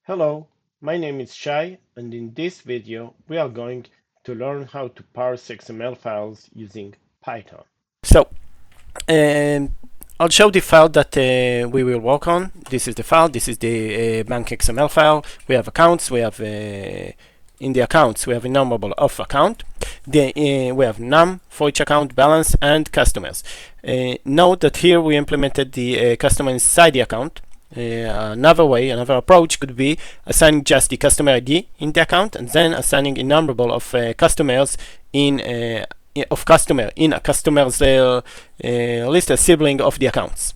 Hello, my name is Shai, and in this video we are going to learn how to parse XML files using Python. So I'll show the file that we will work on. This is the file. This is the bank XML file. We have accounts. We have in the accounts we have a enumerable of account. We have num for each account, balance, and customers. Note that here we implemented the customer inside the account. Another approach could be assigning just the customer ID in the account and then assigning a enumerable of customers in a customer's list, a sibling of the accounts.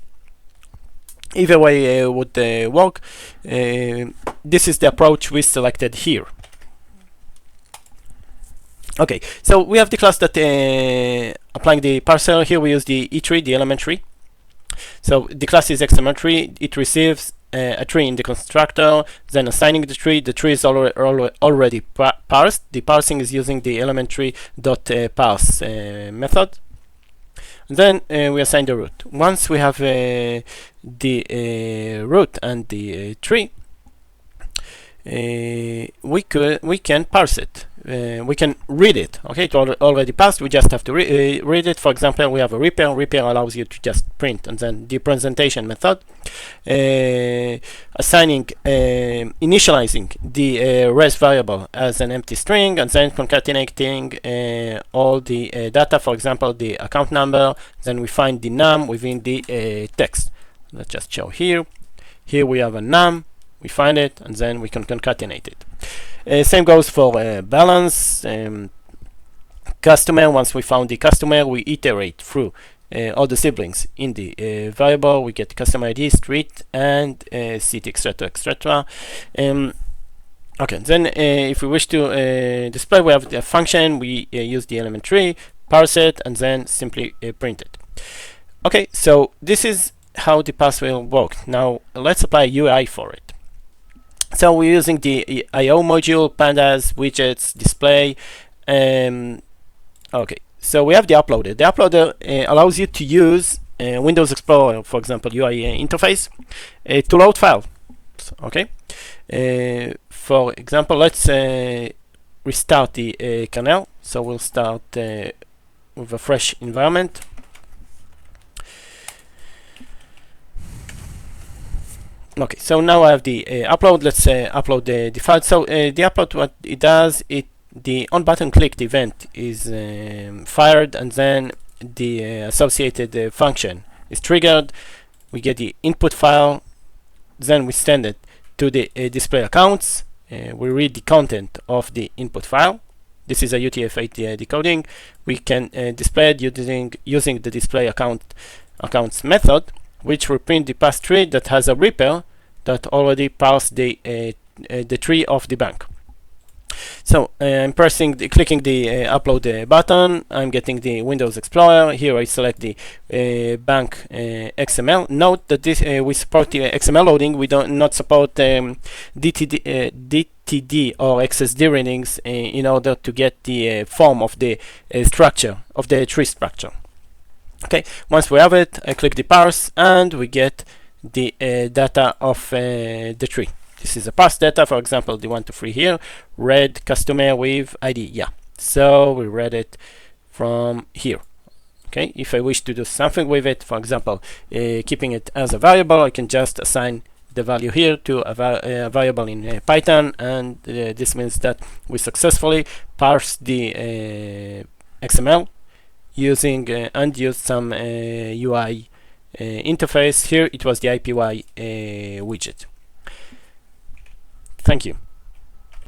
Either way would work. This is the approach we selected here. Okay, so we have the class that applying the parser. Here we use the e-tree, the element tree. So the class is XML tree. It receives a tree in the constructor, then assigning the tree. The tree is already parsed. The parsing is using the elementary.parse method. And then we assign the root. Once we have the root and the tree, we can parse it. We can read it. Okay, it already passed. We just have to read it. For example, we have a repair. Repair allows you to just print, and then the presentation method, assigning, initializing the res variable as an empty string, and then concatenating all the data. For example, the account number. Then we find the num within the text. Let's just show here. Here we have a num. We find it, and then we can concatenate it. Same goes for balance. Customer, once we found the customer, we iterate through all the siblings in the variable. We get customer ID, street, and city, etc., etc. Okay, then if we wish to display, we have the function. We use the element tree, parse it, and then simply print it. Okay, so this is how the parse will work. Now let's apply a UI for it. So we're using the I/O module, pandas, widgets, display. Okay, so we have the uploader. The uploader allows you to use Windows Explorer, for example, UI interface, to load files. Okay. For example, let's restart the kernel. So we'll start with a fresh environment. Okay, so now I have the upload. Let's upload the file. So the upload, what it does, the on button clicked event is fired, and then the associated function is triggered. We get the input file, then we send it to the display accounts. We read the content of the input file. This is a UTF-8 decoding. We can display it using the display accounts method, which will print the parse tree that has a repair that already parsed the tree of the bank. So I'm clicking the upload button. I'm getting the Windows Explorer. Here I select the bank XML. Note that this we support the XML loading. We don't not support DTD or XSD readings in order to get the form of the structure of the tree structure. Okay, once we have it, I click the parse, and we get the data of the tree. This is a parse data, for example, the 1, 2, 3 here, read customer with ID. Yeah, so we read it from here. Okay, if I wish to do something with it, for example, keeping it as a variable, I can just assign the value here to a variable in Python, and this means that we successfully parse the XML using and used some UI interface. Here it was the IPY widget. Thank you.